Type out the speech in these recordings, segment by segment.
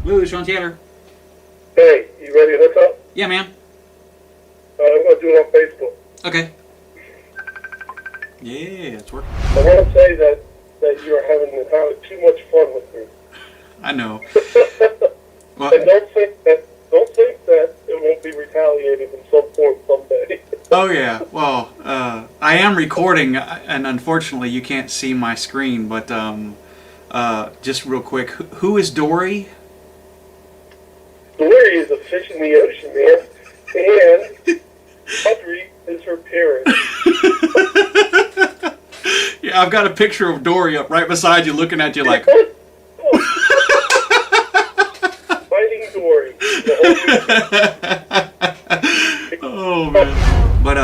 Lou, Sean Taylor. Hey, you ready to hook up? Yeah, man. I'm going to do it on Facebook. Okay. Yeah, it's working. I want to say that you are having entirely too much fun with me. I know. Well, And don't think that it won't be retaliated in some form someday. oh yeah. Well, I am recording, and unfortunately, you can't see my screen. But just real quick, who is Dory? Dory is a fish in the ocean, man. And Audrey is her parent. Yeah, I've got a picture of Dory up right beside you, looking at you like. Finding Dory. Oh man. But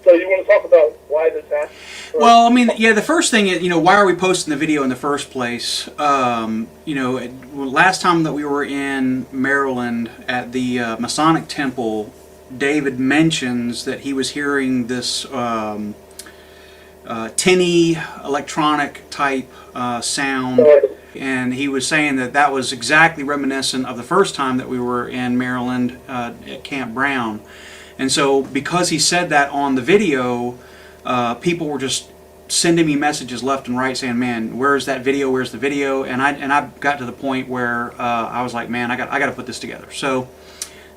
So you want to talk about why this happened? well, I mean, yeah, the first thing is, why are we posting the video in the first place? Last time that we were in Maryland at the Masonic Temple, David mentions that he was hearing this tinny, electronic type sound, and he was saying that that was exactly reminiscent of the first time that we were in Maryland at Camp Brown. And so because he said that on the video, people were just sending me messages left and right saying, man, where's that video, where's the video? And I got to the point where I was like, man, I got to put this together. So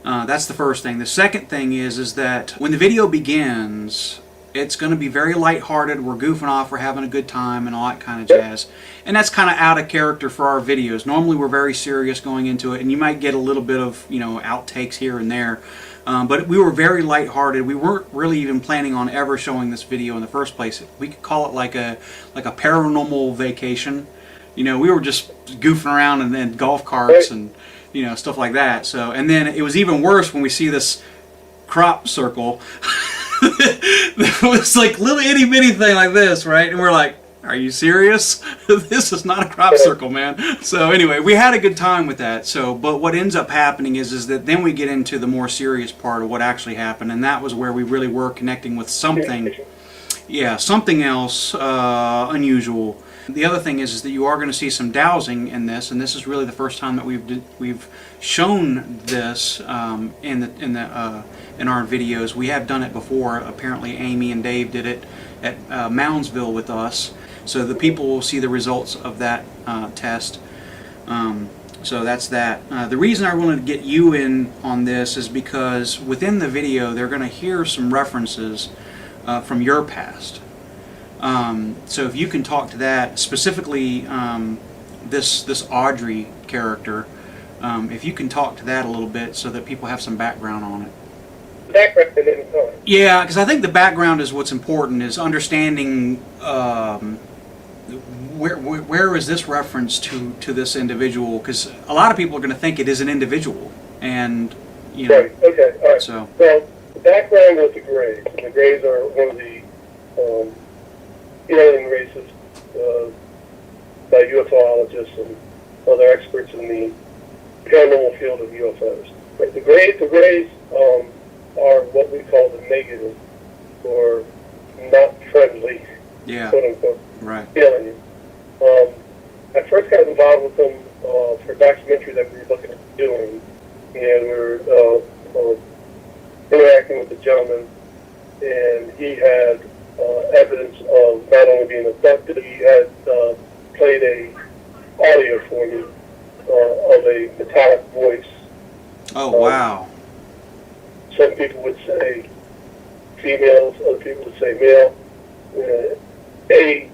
that's the first thing. The second thing is that when the video begins, it's going to be very lighthearted. We're goofing off, we're having a good time, and all that kind of jazz. And that's kind of out of character for our videos. Normally we're very serious going into it, and you might get a little bit of outtakes here and there. But we were very lighthearted. We weren't really even planning on ever showing this video in the first place. We could call it like a paranormal vacation. We were just goofing around and then golf carts and stuff like that. So, and then it was even worse when we see this crop circle. It was like little itty bitty thing like this, right? And we're like, are you serious? This is not a crop circle, man. So anyway, we had a good time with that. So, but what ends up happening is that then we get into the more serious part of what actually happened, and that was where we really were connecting with something, something else unusual. The other thing is that you are going to see some dowsing in this, and this is really the first time that we've shown this in our videos. We have done it before. Apparently, Amy and Dave did it at Moundsville with us, so the people will see the results of that test. So that's that. The reason I wanted to get you in on this is because within the video they're going to hear some references from your past. So if you can talk to that, specifically this Audrey character, if you can talk to that a little bit so that people have some background on it. Background and then color. Yeah, because I think the background is what's important, is understanding where is this reference to this individual, because a lot of people are going to think it is an individual, and Right, okay, all right. So Well, the background was the Greys, and the Greys are one of the alien races by UFOologists and other experts in the paranormal field of UFOs. Right, the Greys are what we call the negative, or not friendly, yeah, quote unquote, right. alien. I first got involved with them for a documentary that we were looking at doing, and we were interacting with the gentleman, and he had evidence of not only being abducted, he had played a audio for me of a metallic voice. Oh, wow. Some people would say females, other people would say male. A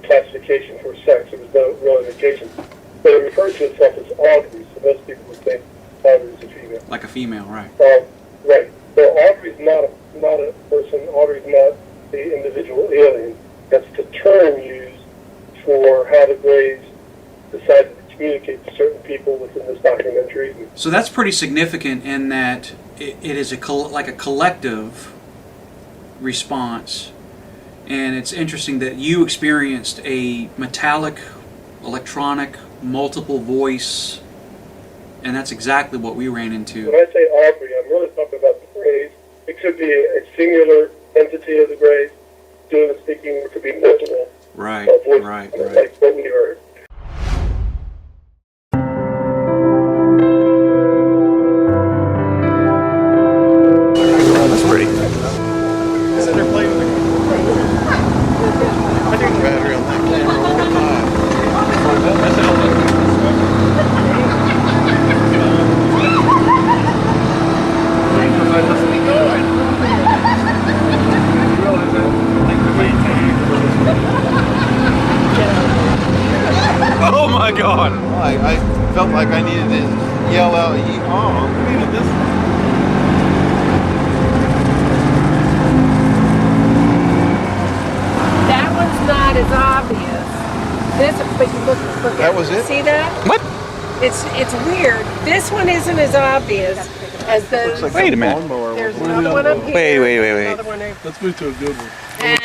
classification for sex, there was no real indication. But it referred to itself as Audrey, so most people would think Audrey is a female. Like a female, right. Right. So Audrey's not a person, Audrey's not the individual alien. That's the term used for how the Greys decided to communicate to certain people within this documentary. So that's pretty significant in that it is like a collective response, and it's interesting that you experienced a metallic, electronic, multiple voice, and that's exactly what we ran into. When I say Audrey, I'm really talking about the Greys. It could be a singular entity of the Greys doing the speaking, or it could be multiple Right, voices, right. like what we heard. felt like I needed to yell out, "Yeehaw!" I needed this. That one's not as obvious. This, but you look That at was it? See that? What? It's weird. This one isn't as obvious as those. Looks like Wait a the minute. lawnmower There's was- another one up here. Wait. Another one over. Let's move to a good one. And,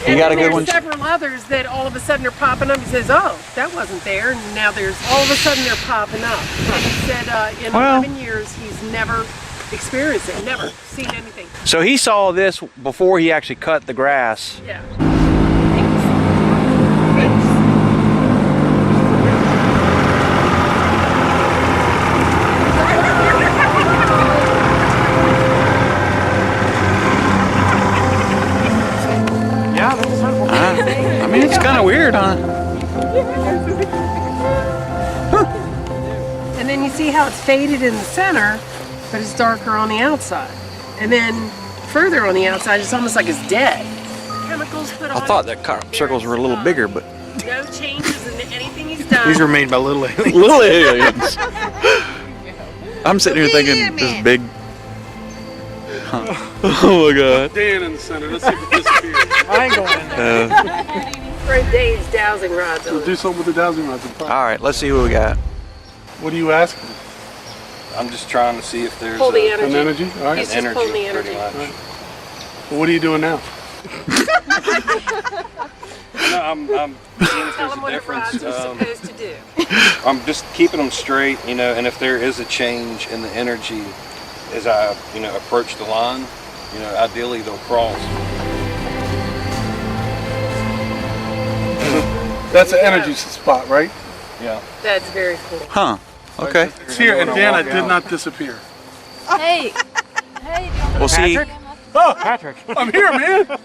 You got a good there's one? several others that all of a sudden are popping up. He says, "Oh, that wasn't there," and now there's all of a sudden they're popping up. And he said, in Well- 11 years, he's never experienced it, never seen anything. So he saw this before he actually cut the grass. Yeah. Thanks. Yeah, I mean, it's kind of weird, huh? And then you see how it's faded in the center, but it's darker on the outside. And then further on the outside, it's almost like it's dead. Chemicals put I on thought it. that crop circles were a little bigger, but No changes in anything he's done. These were made by little aliens. little aliens. I'm sitting here thinking this big. Huh. Oh my God. Dan in the center. Let's see if it disappears. I ain't going in there. For a day's dowsing rods on So it. do something with the dowsing rods. All right, let's see what we got. What are you asking? I'm just trying to see if there's Pull the a, energy. An energy? All right. He's an just energy, pulling the energy. pretty much. Well, what are you doing now? No, I'm seeing if Tell there's him a what the rods difference. are supposed to do. I'm just keeping them straight, you know, and if there is a change in the energy as I, you know, approach the line, you know, ideally they'll cross. That's an energy spot, right? Yeah. That's very cool. Huh. Okay. It's here, and Dan, it did not disappear. Hey, hey, do you want We'll see. Oh, Patrick. I'm here, man. I'm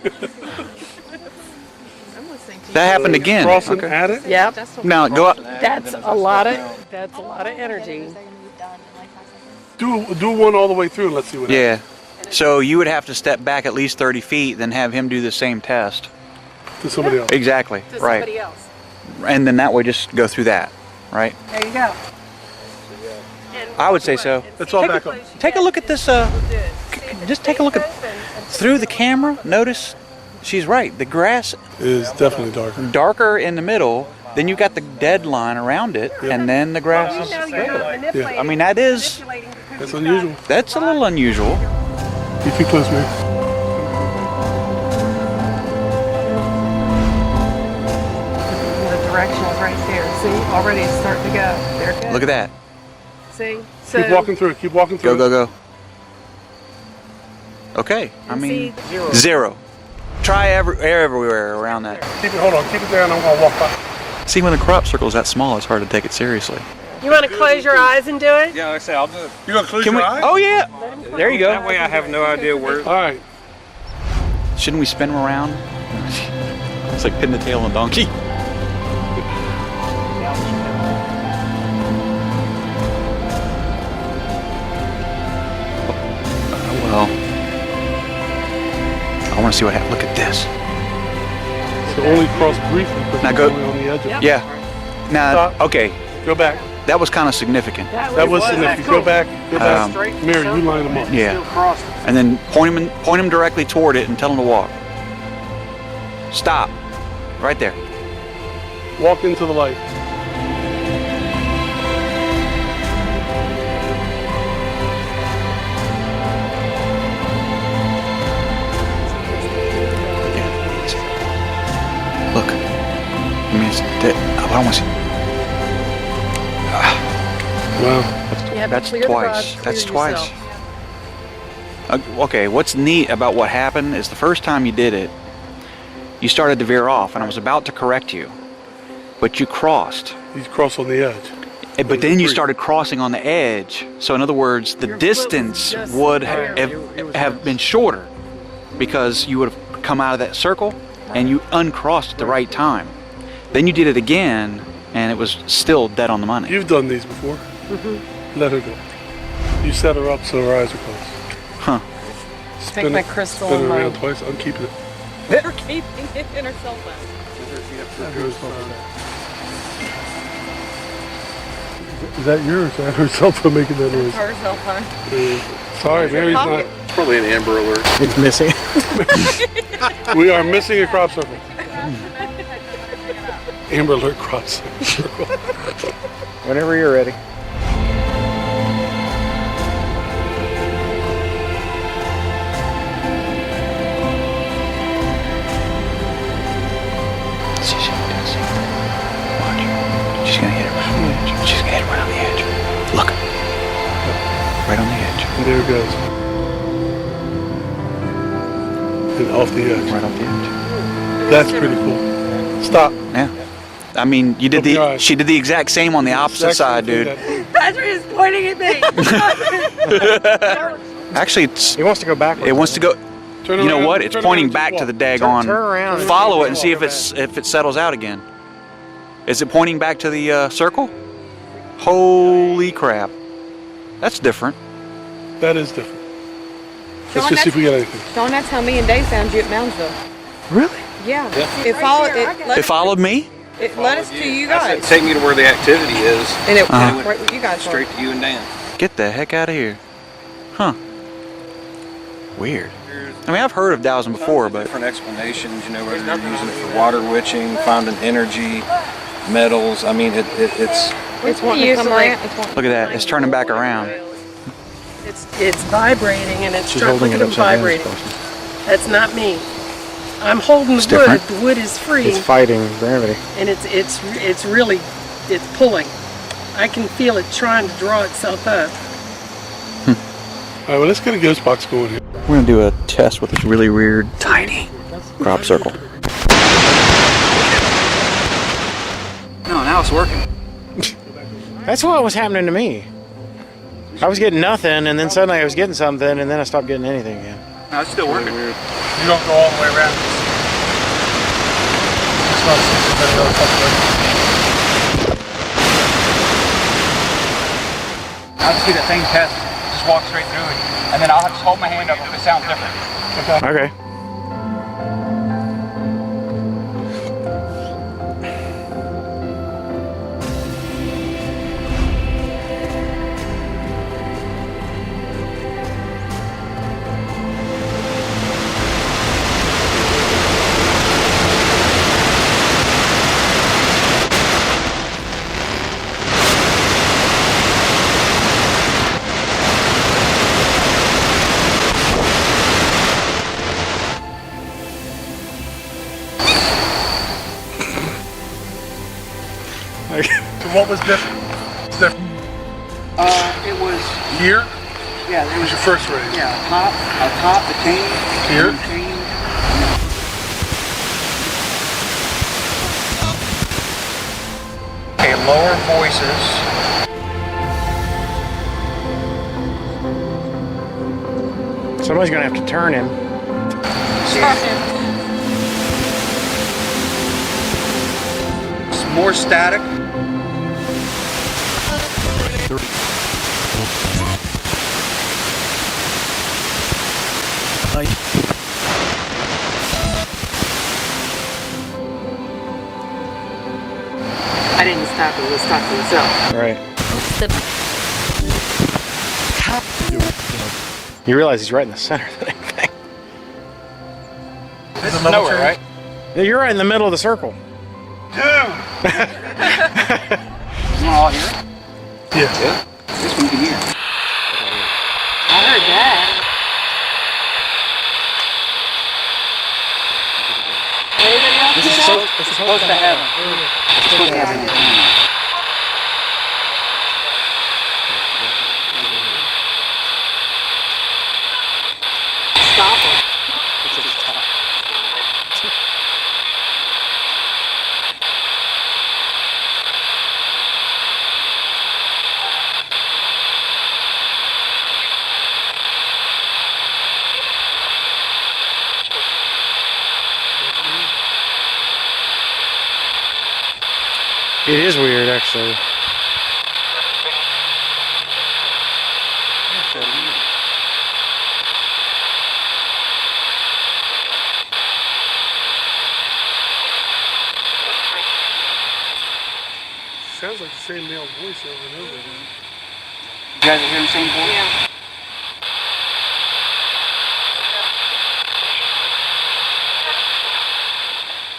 listening to you. That happened again. Crossing Okay. at it. Yep. Now go up. That's a lot of energy. Do one all the way through and let's see what happens. Yeah. So you would have to step back at least 30 feet, then have him do the same test. To somebody else. Exactly. To Right. somebody else. And then that way, just go through that. Right. There you go. And I would say so. It's all take back a up. close- Take a look at this. Just take a look at through the camera. Notice she's right. The grass It is definitely darker. darker in the middle. Then you've got the dead line around it, and then the grass You is. know you're not manipulating. I mean, that is. manipulating because That's you've unusual. That's a little unusual. Get too close, man. The direction's right there. See, already it's starting to go. There it goes. Look at that. See? So Keep walking through. Keep walking through. Go, go, go. Okay. I mean, zero. Try everywhere around that. Keep it. Hold on. Keep it there, and I'm gonna walk by. See, when the crop circle is that small, it's hard to take it seriously. You want to close your eyes and do it? Yeah, like I say, I'll do it. You gonna close Can your we? eyes? Oh yeah. There you That go. way I have no idea where. All right. Shouldn't we spin them around? It's like pin the tail on a donkey. Well, I want to see what happens. Look at this. So only cross briefly, but Now you're go- only on the edge. Of it. Yeah. Now, Stop. okay, Go back. that was kind of significant. That was significant. Go back. Go back. Mary, you line them up. Yeah. And then point him directly toward it and tell him to walk. Stop. Right there. Walk into the light. Look. I mean, it's dead. I don't want to see. Wow. You have to That's clear the rods, twice. clear That's twice. yourself. Okay, what's neat about what happened is the first time you did it, you started to veer off, and I was about to correct you, but you crossed. He's crossed on the edge. But then you started crossing on the edge. So in other words, the Your foot was distance just would there. have been shorter because you would have come out of that circle and you uncrossed at the right time. Then you did it again, and it was still dead on the money. You've done these before. Mm-hmm. Let her go. You set her up so her eyes are closed. Huh. Spin my it- crystal Spin it and around my- twice. I'm keeping it. Better keeping it in her cell phone. Have yours over there. Is that yours? Or her cell phone making that noise? Her cell phone. Sorry, Mary's not. Probably an Amber Alert. It's missing. We are missing a crop circle. Amber Alert crop circle. Whenever you're ready. She's gonna hit it right on the edge. She's gonna hit it right on the edge. Look. Right on the edge. And there it goes. And off the edge. Right off the edge. That's pretty cool. Stop. Yeah. I mean, you did Open your the. eyes. She did the exact same on the opposite side, dude. Patrick is pointing at me. Actually, it's. He wants to go backwards. It wants to go. Turn You know around, what? It's turn pointing around back the to the wall. daggone. Turn around. Follow it and see if it settles out again. Is it pointing back to the circle? Holy crap! That's different. That is different. Let's just see if we get anything. Don't that's how me and Dave found you at Moundsville. Really? Yeah. It followed. It followed me. It led us to you I said, guys, take me to where the activity is. and it Uh-huh. went right where you guys were. Straight to you and Dan. Get the heck out of here. Huh. Weird. I mean, I've heard of dowsing before, but Different explanations, you know, whether you're using it for water witching, finding energy, metals. I mean, it's It's wanting to come around. It's wanting look at that. It's turning back around. It's vibrating and it's She's look holding at it them upside down. vibrating. That's not me. I'm holding the wood. different. The wood is free, It's fighting gravity. and it's really pulling. I can feel it trying to draw itself up. All right, well, let's get a ghost box going here. We're gonna do a test with this really weird, tiny crop circle. No, now it's working. That's what was happening to me. I was getting nothing, and then suddenly I was getting something, and then I stopped getting anything again. No, it's still working. You don't go all the way around. It's not I'll just do that same test, just walk straight through it, and then I'll just hold my hand up if it sounds different. Okay. So what was different? It's different. It was, Here yeah, it was was, your first raise. yeah, a top, the cane, Here? cane. Okay, lower voices. Somebody's gonna have to turn him. It's more static. I didn't stop it. It was stopping itself. Right. You realize he's right in the center of the thing. This is nowhere, right? Yeah, you're right in the middle of the circle. You want all hear it? Yeah. This one you can hear. I heard that. This is supposed to have. It's supposed to have an antenna. Stop it. It is weird, actually. sounds like the same male voice over and over again. You guys hear the same voice? Yeah.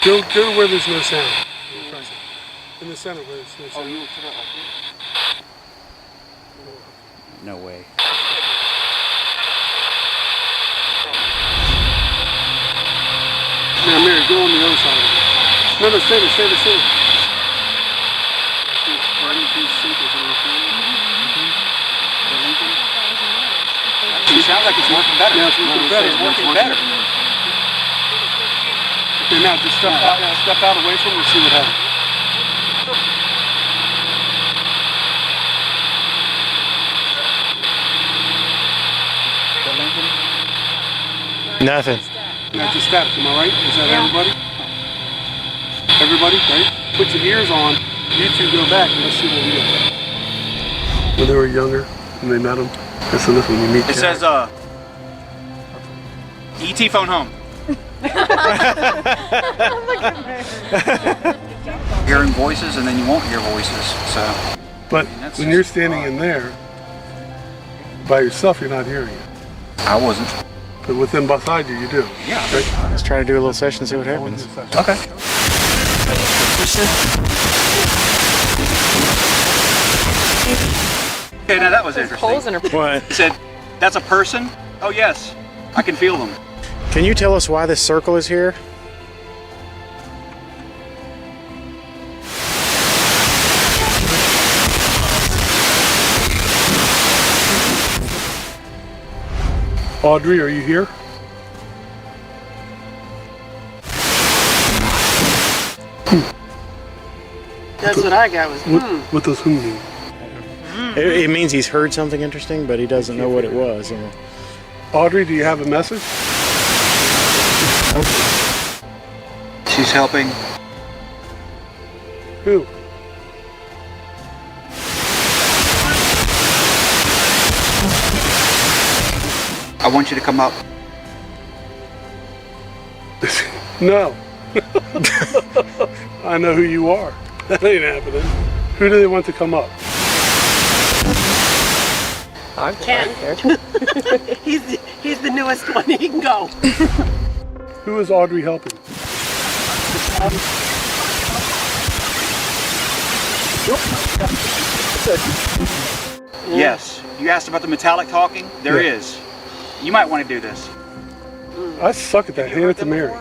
Go to where there's no sound. In the center where there's no sound. Oh, you looked it up like this? No way. Now, Mary, go on the other side of it. No, stay there. It sounds like it's working better. Yeah, it's working better. It's working better. Okay, now just step out away from it and see what happens. Nothing. Not just static, am I right? Is that everybody? Everybody, right? Put your ears on. You two go back and let's see what we get. When they were younger, when they met him, that's when you meet. It says, E.T. phone home. Hearing voices and then you won't hear voices, so. But when you're standing in there, by yourself, you're not hearing it. I wasn't. But with them beside you, you do. Yeah. Right? Let's try to do a little session and see what happens. Okay. Okay, now that was Holes interesting. in her. What? He said, that's a person? Oh yes, I can feel them. Can you tell us why this circle is here? Audrey, are you here? That's what I got was, What does who mean? It means he's heard something interesting, but he doesn't know what it was. Audrey, do you have a message? She's helping. Who? I want you to come up. No. I know who you are. That ain't happening. Who do they want to come up? Ken. He's the newest one. He can go. Who is Audrey helping? Yes. You asked about the metallic talking? There is. You might want to do this. I suck at that. Hand it to Mary.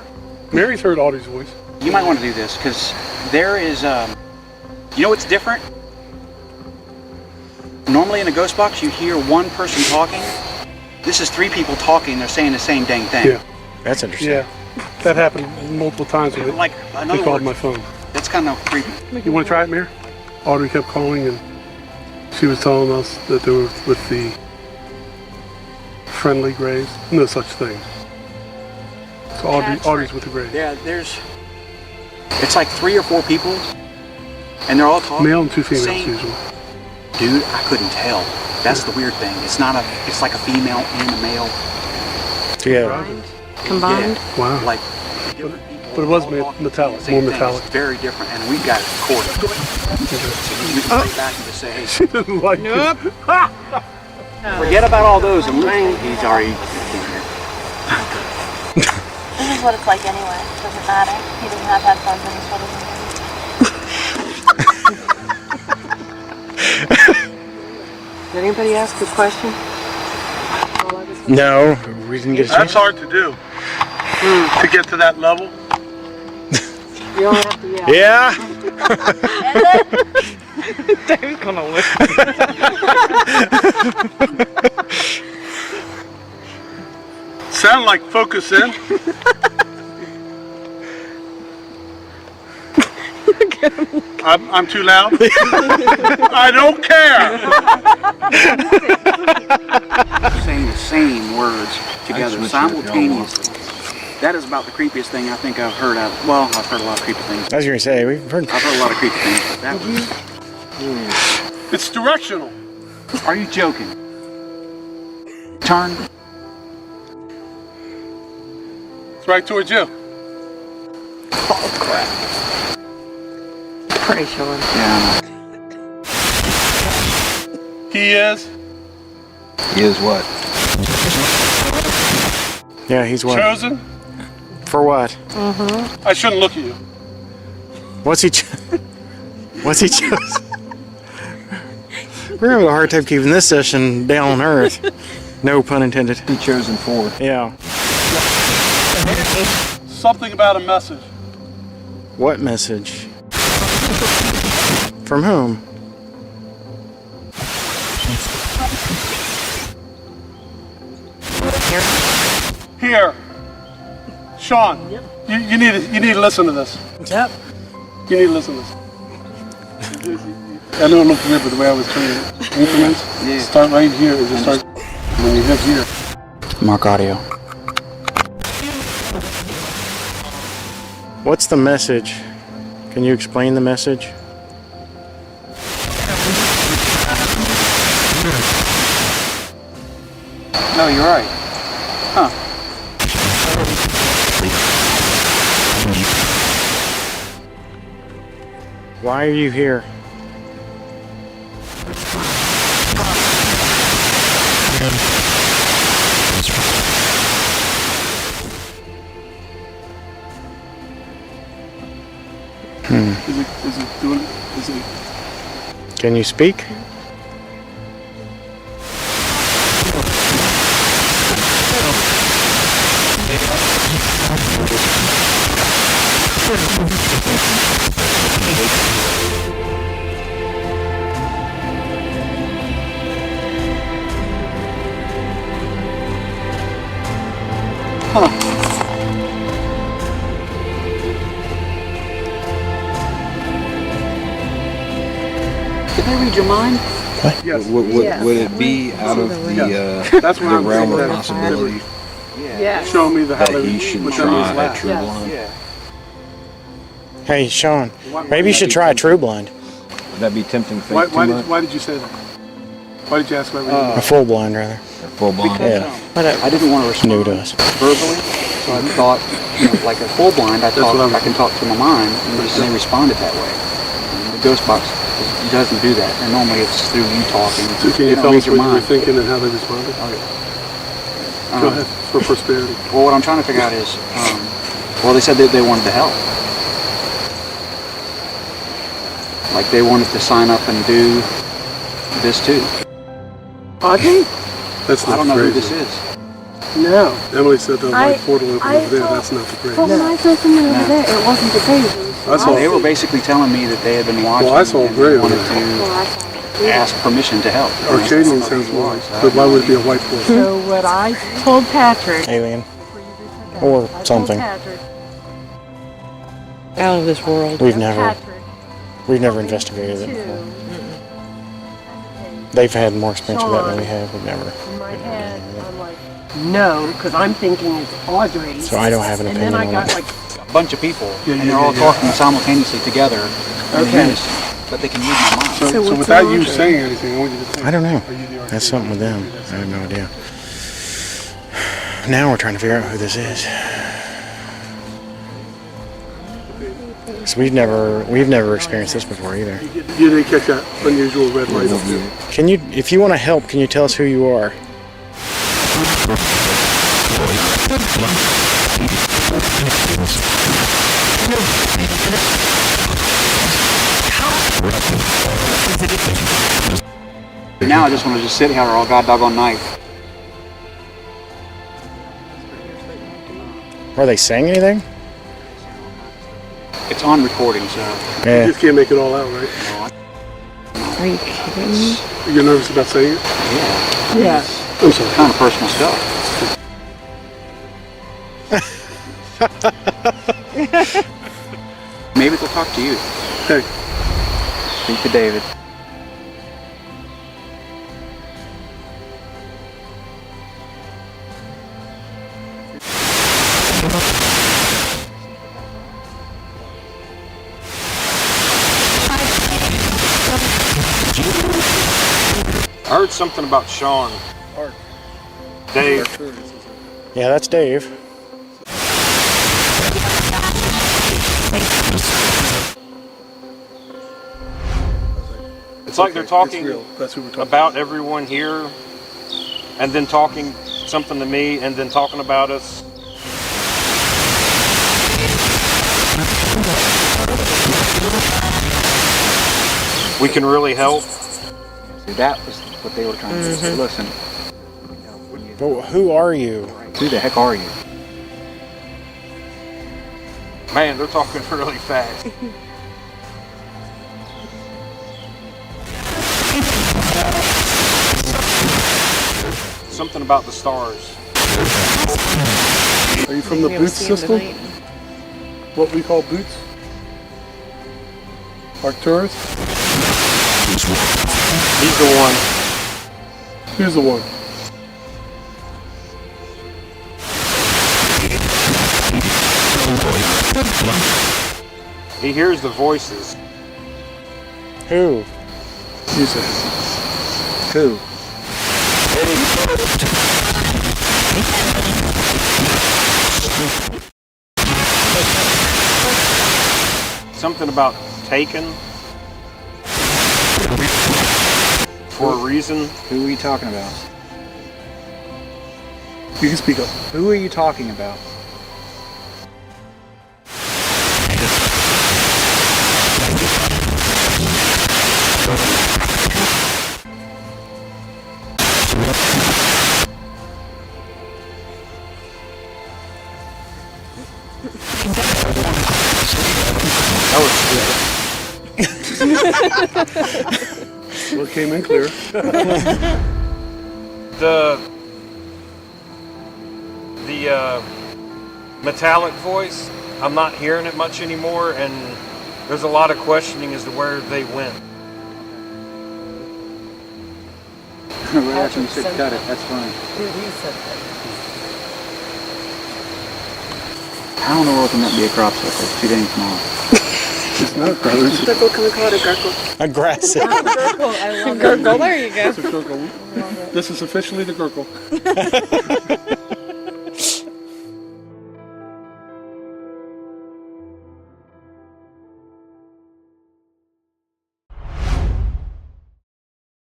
Mary's heard Audrey's voice. You might want to do this because there is, you know what's different? Normally in a ghost box you hear one person talking. This is three people talking, they're saying the same dang thing. Yeah. That's interesting. Yeah. That happened multiple times when Like, they another called word, my phone. that's kind of creepy. You want to try it, Mary? Audrey kept calling and she was telling us that they were with the friendly Greys. No such thing. So Audrey's with the Greys. Yeah, it's like 3 or 4 people and they're all talking. Male and 2 females Same. usually. Dude, I couldn't tell. That's the weird thing. It's like a female and a male. Yeah. Combined. Yeah, Wow. like different people. But it was all talking metallic, the more same thing. metallic. It's very different and we've got it recorded. So you can stay back and just say, hey, She didn't like it. forget about all those and he's already This is what it's like anyway. It doesn't matter. He doesn't have headphones and he's what Did anybody ask a question? No, we didn't get a chance. That's hard to do. To get to that level. You don't have to yell. Yeah. Dave's gonna look. Sound like focus in. I'm too loud. I don't care. saying the same words together simultaneously. That is about the creepiest thing I think I've heard of. Well, I've heard a lot of creepy things. I was going to say, we've heard. I've heard a lot of creepy things, but that was... It's directional. Are you joking? Turn. It's right towards you. Pray, Sean. Yeah. He is He is what? Yeah, he's what? chosen. For what? I shouldn't look at you. What's he? What's he chosen? We're having a hard time keeping this session down on Earth. No pun intended. He chosen for. Yeah. Something about a message. What message? From whom? Here, Sean. You need to listen to this. Yep. You need to listen to this. I don't look here, but the way I was trained, increments start right here. Is it start when you hit here. Mark audio. What's the message? Can you explain the message? No, you're right. Huh. Why are you here? Is it doing? Is it? Can you speak? Did they read your mind? Yes. Would it be out of That's what the I'm realm of saying. possibility Yeah. Show me the how that they he should what that means try a last. true Yes. blind? Hey, Sean. Maybe you should try True Blind. Would that be tempting fate Why did you say that? Why did you ask about A full blind, rather. Full blind. Yeah. I didn't want to respond New to us. verbally, so I thought, like a full blind, I can talk to my mind, and they responded that way. And the ghost box doesn't do that, and normally it's through you talking. So can They you don't tell read us your what you were mind. thinking and how they responded? Okay. Go ahead, for prosperity. Well, what I'm trying to figure out is, well, they said that they wanted to help. Like they wanted to sign up and do this too. Audrey? That's I not don't know the who phrase. this is. No. Emily said the I- white portal open I over there. thought- That's not the phrase. But when I saw something over there, it wasn't the case. I saw. They were basically telling me that they had been watching Well, I saw and gray they over wanted there. to ask permission to help. Arcadian sounds white, but why would it be a white portal? So what I told Patrick. Alien. Or I told something. Patrick, Out of this world. We've never Patrick, investigated it too. before. They've had more experience with that than we have. We've never. In my head, I'm like, no, because I'm thinking it's Audrey. So I don't have an And opinion then I on got it. like, A bunch of people, and they're all talking simultaneously together. Okay. But they can read my mind. So what's without the you laundry? saying anything, I want you to think. I don't know. Are you the That's something with them. I have no idea. Now we're trying to figure out who this is. So we've never experienced this before either. You didn't catch that unusual red light up there. Can you, if you want to help, can you tell us who you are? Now I just want to just sit here all god doggone night. Are they saying anything? It's on recording, so. You Yeah. just can't make it all out, right? Are you kidding me? You're nervous about saying it? Yeah, yeah. I'm sorry. kind of personal stuff. Maybe they'll talk to you. Hey, Speak to David. I heard something about Sean. Dave. Yeah, that's Dave. it's It's like they're talking It's real. That's who we're talking about everyone here, and then talking something to me, and then talking about us. We can really help. See, that was what they were trying to say. Listen, But who are you? who the heck are you? Man, they're talking really fast. Something about the stars. Are you from the Boots system? What we call Boots? Arcturus? He's the one. Who's the one? He hears the voices. Who? You said. Who? Something about taken for a reason. Who are you talking about? You can speak up. Who are you talking about? That was stupid. Well, it came in clear. The metallic voice, I'm not hearing it much anymore, and there's a lot of questioning as to where they went. Right after you said cut it, that's funny. How in the world can that be a crop circle? It's too dang small. It's not a crowd. It's Gurgle, can we call it a gurgle? Aggressive. Gurgle, there you go. a gurgle. This is officially the gurgle.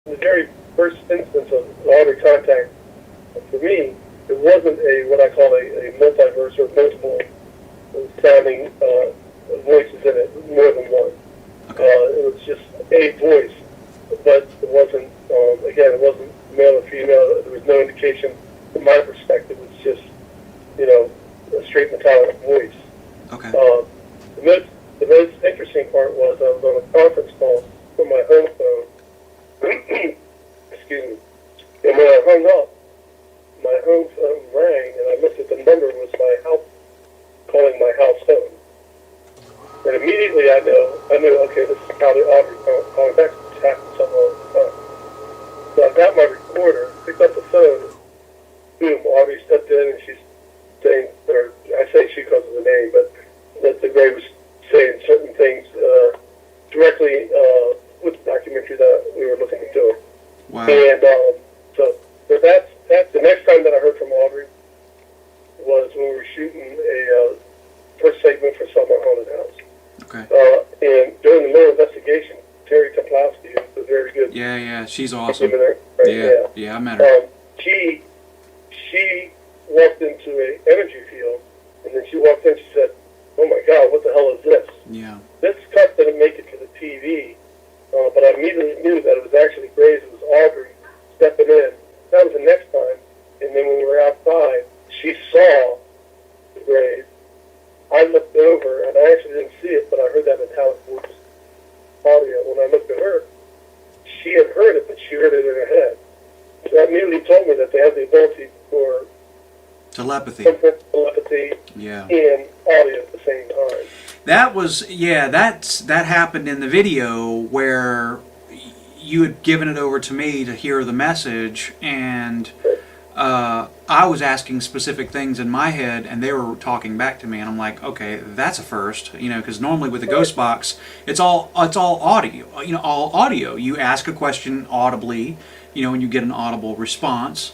The very first instance of Audrey contact, for me, it wasn't what I call a multiverse or multiple sounding voices in it, more than one. It was just a voice, but it wasn't, again, it wasn't male or female. There was no indication from my perspective. It was just, a straight metallic voice. Okay. The most interesting part was I was on a conference call from my home phone. Excuse me. And when I hung up, my home phone rang, and I looked at the number. It was my house, calling my house phone. And immediately I knew, okay, this is probably Audrey calling back. It's happened something all the time. So I got my recorder, picked up the phone, boom, Audrey stepped in, and she's saying, or I say she because of the name, but that the guy was saying certain things directly with the documentary that we were looking at doing. Wow. And so that's the next time that I heard from Audrey was when we were shooting a first segment for Summer Haunted House. Okay. And during the middle investigation, Terry Kaplowski, who's a very good Yeah, she's awesome. right? Yeah, I met her. She walked into an energy field, and then she walked in. She said, "Oh my God, what the hell is this?" Yeah. This cut didn't make it to the TV, but I immediately knew that it was actually Grace. It was Audrey stepping in. That was the next time. And then when we were outside, she saw the grave. I looked over, and I actually didn't see it, but I heard that metallic voice audio. When I looked at her, she had heard it, but she heard it in her head. So that immediately told me that they have the ability for Telepathy. telepathy Yeah. and audio at the same time. That was, that happened in the video where you had given it over to me to hear the message, and I was asking specific things in my head, and they were talking back to me, and I'm like, okay, that's a first, because normally with the ghost box, it's all audio, all audio. You ask a question audibly, and you get an audible response.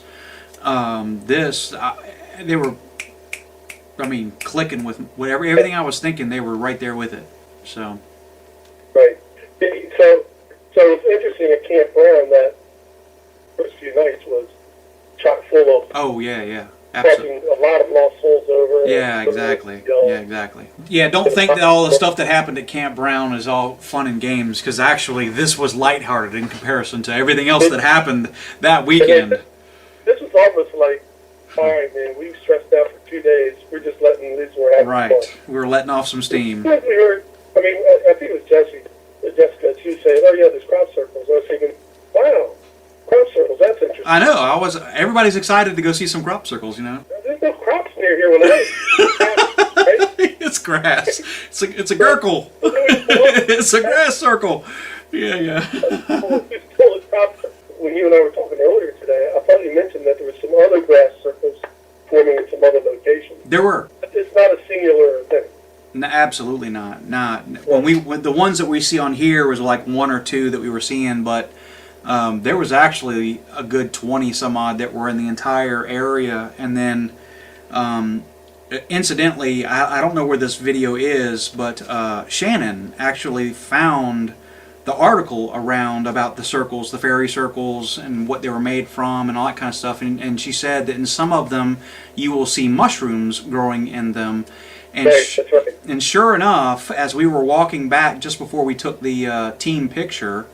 They were, clicking with whatever, everything I was thinking, they were right there with it. So. Right. So So it's interesting at Camp Brown that first few nights was chock full of Oh yeah, absolutely. crossing a lot of lost souls over. Yeah, exactly. Yeah, exactly. Yeah, don't think that all the stuff that happened at Camp Brown is all fun and games, because actually this was lighthearted in comparison to everything else that happened that weekend. This was almost like, all right, man, we've stressed out for 2 days. We're just letting loose. We're having Right. fun. We were letting off some steam. We heard, I think it was Jessica, she said, oh yeah, there's crop circles. I was thinking, wow, crop circles, that's interesting. I know. Everybody's excited to go see some crop circles, you know. There's no crops near here when I It's grass. It's a gurgle. It's a grass circle. Yeah. When you and I were talking earlier today, I thought you mentioned that there were some other grass circles forming in some other locations. There were. It's not a singular thing. No, absolutely not. When the ones that we see on here was like 1 or 2 that we were seeing, but there was actually a good 20 some odd that were in the entire area. And then, incidentally, I don't know where this video is, but Shannon actually found the article around about the circles, the fairy circles, and what they were made from, and all that kind of stuff. And she said that in some of them, you will see mushrooms growing in them. And, Right, that's right. and sure enough, as we were walking back just before we took the team picture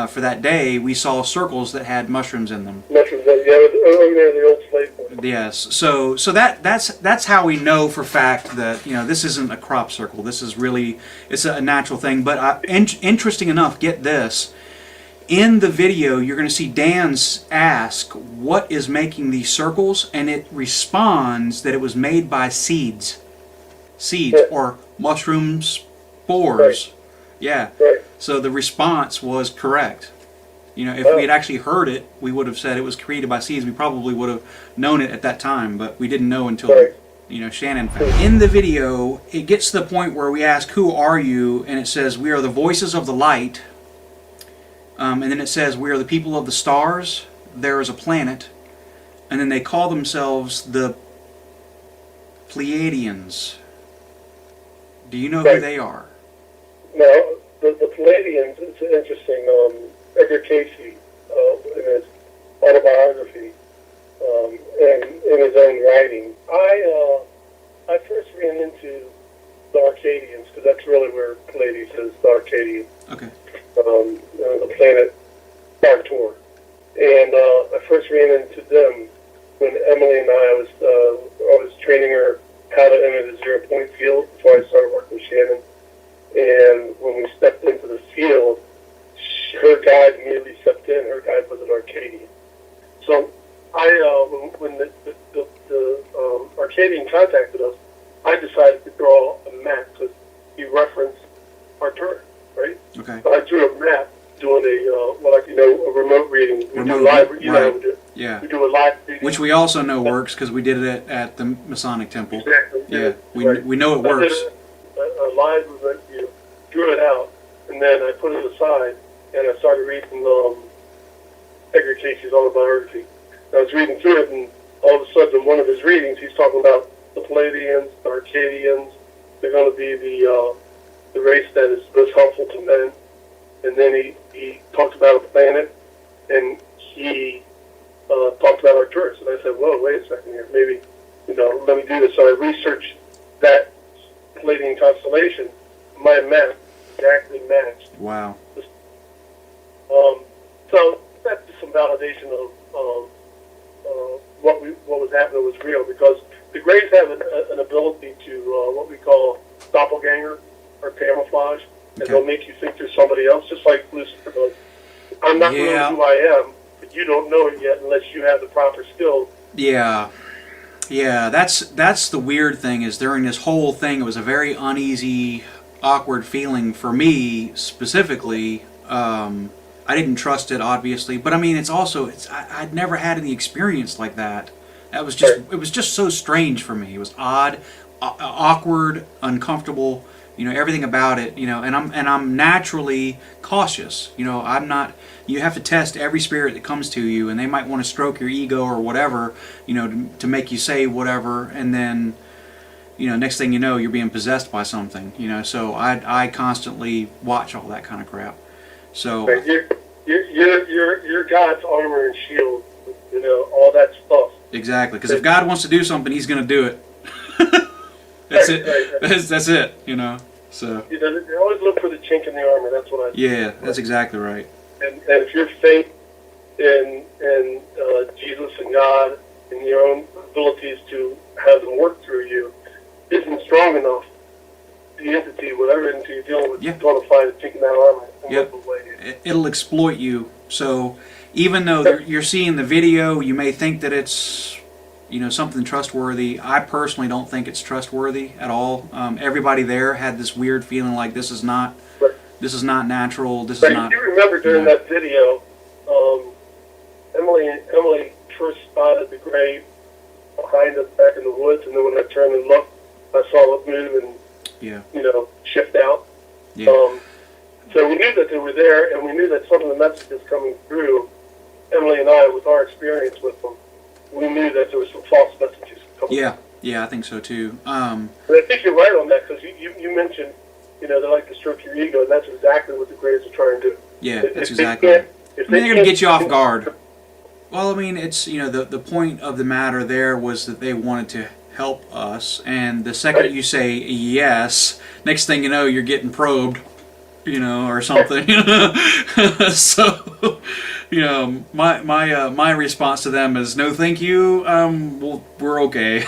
for that day, we saw circles that had mushrooms in them. Mushrooms, over there, the old slave quarters. Yes, so that's how we know for fact that, you know, this isn't a crop circle. This is really, it's a natural thing. But interesting enough, get this. In the video, you're going to see Dan's ask what is making these circles, and it responds that it was made by seeds. Seeds, or mushroom spores. Right. Yeah. Right. So the response was correct. You know, if we had actually heard it, we would have said it was created by seeds. We probably would have known it at that time, but we didn't know until, Right. you know, Shannon found it. In the video, it gets to the point where we ask, who are you? And it says, we are the voices of the light. And then it says, we are the people of the stars. There is a planet. And then they call themselves the Pleiadians. Do you know who Right. they are? Now, the Pleiadians, it's interesting. Edgar Casey, in his autobiography, and in his own writing, I first ran into the Arcadians, because that's really where Pleiades is, the Arcadians. Okay. The planet Arctur. And I first ran into them when Emily and I was training her how to enter the 0 point field before I started working with Shannon. And when we stepped into the field, her guide immediately stepped in. Her guide was an Arcadian. So when the Arcadian contacted us, I decided to draw a map because he referenced Arcturus, right? Okay. So I drew a map doing a remote reading. We Remote, do live, you know, right. we do, Yeah. we do a live reading. Which we also know works because we did it at the Masonic Temple. Exactly. Yeah, we Right. we know it I works. did a live event, drew it out, and then I put it aside, and I started reading Edgar Casey's autobiography. I was reading through it, and all of a sudden, in one of his readings, he's talking about the Pleiadians, the Arcadians. They're going to be the race that is most helpful to men. And then he talked about a planet, and he talked about Arcturus. And I said, whoa, wait a second here. Maybe, let me do this. So I researched that Pleiadian constellation. My map exactly matched. Wow. So that's just some validation of what was happening was real, because the Greys have an ability to what we call doppelganger or camouflage, and they'll make you think there's somebody else, just like Lucifer does. I'm not really who I am, but you don't know it yet unless you have the proper skills. Yeah. Yeah, that's the weird thing, is during this whole thing, it was a very uneasy, awkward feeling for me specifically. I didn't trust it, obviously, but I mean, I'd never had any experience like that. It was just so strange for me. It was odd, awkward, uncomfortable. Everything about it. And I'm naturally cautious. I'm not. You have to test every spirit that comes to you, and they might want to stroke your ego or whatever, to make you say whatever, and then, next thing you know, you're being possessed by something. So I constantly watch all that kind of crap. So Right. You're God's armor and shield. You know, all that stuff. exactly, because if God wants to do something, He's going to do it. That's it. Right. That's it. You know. So You know, they always look for the chink in the armor. That's what I. yeah, that's exactly right. And if your faith in Jesus and God and your own abilities to have them work through you isn't strong enough, the entity, whatever entity you're dealing with, Yeah. is going to find a chink in that armor and Yep. work away. It'll exploit you. So even though you're seeing the video, you may think that it's, you know, something trustworthy. I personally don't think it's trustworthy at all. Everybody there had this weird feeling like this is not natural. This is But not. you remember during that video, Emily first spotted the gray behind us back in the woods, and then when I turned and looked, I saw it move and Yeah. shift out. Yeah. So we knew that they were there, and we knew that some of the messages coming through, Emily and I, with our experience with them, we knew that there were some false messages coming. Yeah, I think so too. And I think you're right on that, because you mentioned, they like to stroke your ego, and that's exactly what the Greys are trying to do. Yeah, If that's they exactly can't- right. if I mean, they they're going to can't- get you off guard. Well, I mean, it's, the point of the matter there was that they wanted to help us, and the second you say yes, next thing you know, you're getting probed, or something. So, my response to them is no, thank you. Well, we're okay.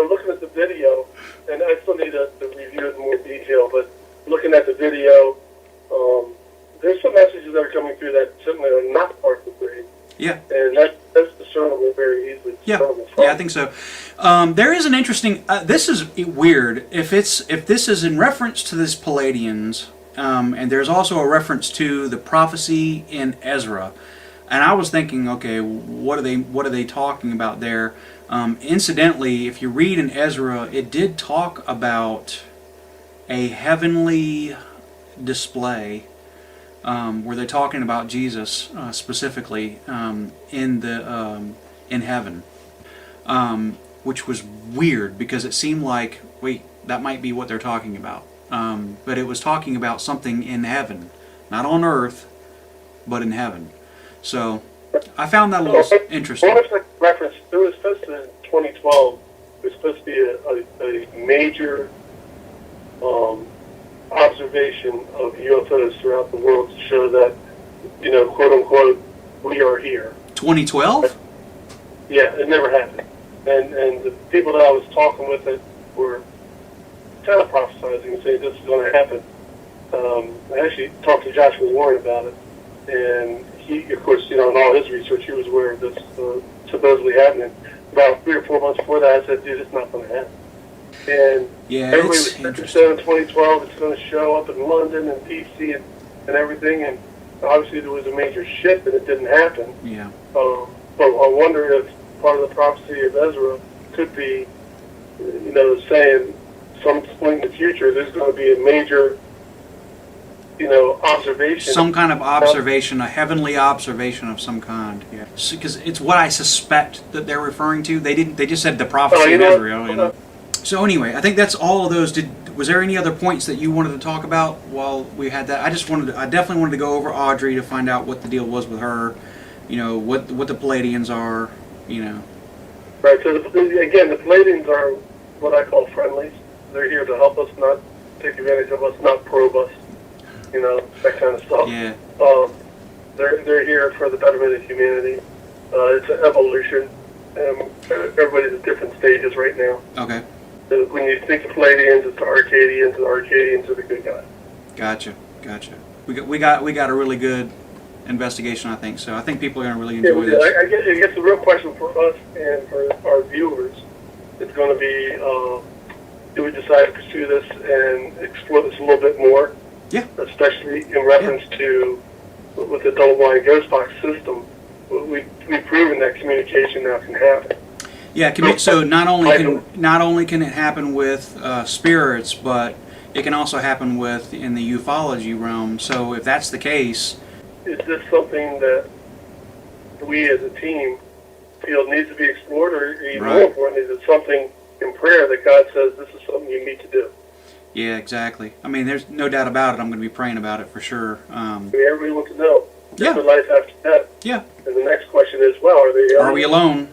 Looking at the video, and I still need to review it in more detail, but looking at the video, there's some messages that are coming through that certainly are not part of the grade. Yeah. And that's discernible very easily. Yeah, I think so. There is an interesting. This is weird. If this is in reference to this Pleiadians, and there's also a reference to the prophecy in Ezra, and I was thinking, okay, what are they talking about there? Incidentally, if you read in Ezra, it did talk about a heavenly display. Where they're talking about Jesus specifically in heaven, which was weird because it seemed like, wait, that might be what they're talking about, but it was talking about something in heaven, not on earth, but in heaven. So I found that a little interesting. Well, like reference, it was supposed to, in 2012, it was supposed to be a major observation of UFOs throughout the world to show that, quote unquote, we are here. 2012? Yeah, it never happened. And the people that I was talking with it were kind of prophesizing and saying this is going to happen. I actually talked to Joshua Warren about it, and he, of course, in all his research, he was aware of this supposedly happening. About 3 or 4 months before that, I said, dude, it's not going to happen. And yeah, everybody it's was saying interesting. in 2012 it's going to show up in London and DC and everything, and obviously there was a major shift and it didn't happen. Yeah. But I wonder if part of the prophecy of Ezra could be, saying some point in the future there's going to be a major, observation. Some kind of observation, a heavenly observation of some kind. Yeah, because it's what I suspect that they're referring to. They didn't. They just said the prophecy of Israel. So anyway, I think that's all of those. Was there any other points that you wanted to talk about while we had that? I definitely wanted to go over Audrey to find out what the deal was with her. What the Pleiadians are. Right. So again, the Pleiadians are what I call friendlies. They're here to help us, not take advantage of us, not probe us. That kind of stuff. Yeah. They're here for the betterment of humanity. It's an evolution. Everybody's at different stages right now. Okay. So when you think of Pleiadians, it's the Arcadians, and the Arcadians are the good guys. Gotcha. We got a really good investigation, I think. So I think people are going to really enjoy this. I guess the real question for us and for our viewers is going to be, do we decide to pursue this and explore this a little bit more? Yeah. Especially in reference to, with the double-blind ghost box system, we've proven that communication now can happen. Yeah, so not only can it happen with spirits, but it can also happen in the ufology realm. So if that's the case, is this something that we as a team feel needs to be explored, or even more important, is it something in prayer that God says this is something you need to do? Yeah, exactly. I mean, there's no doubt about it. I'm going to be praying about it for sure. I mean, everybody wants to know. Yeah. Is there life after death? Yeah. And the next question is, well, Are we alone?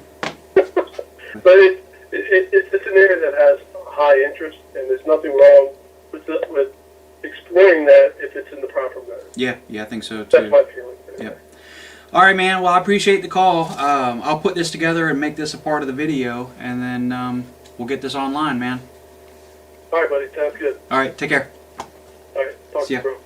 But it's an area that has high interest, and there's nothing wrong with exploring that if it's in the proper manner. Yeah, I think so too. That's my feeling. Yep. All right, man. Well, I appreciate the call. I'll put this together and make this a part of the video, and then we'll get this online, man. All right, buddy. Sounds good. All right, take care. All right. Talk See to you, ya. bro.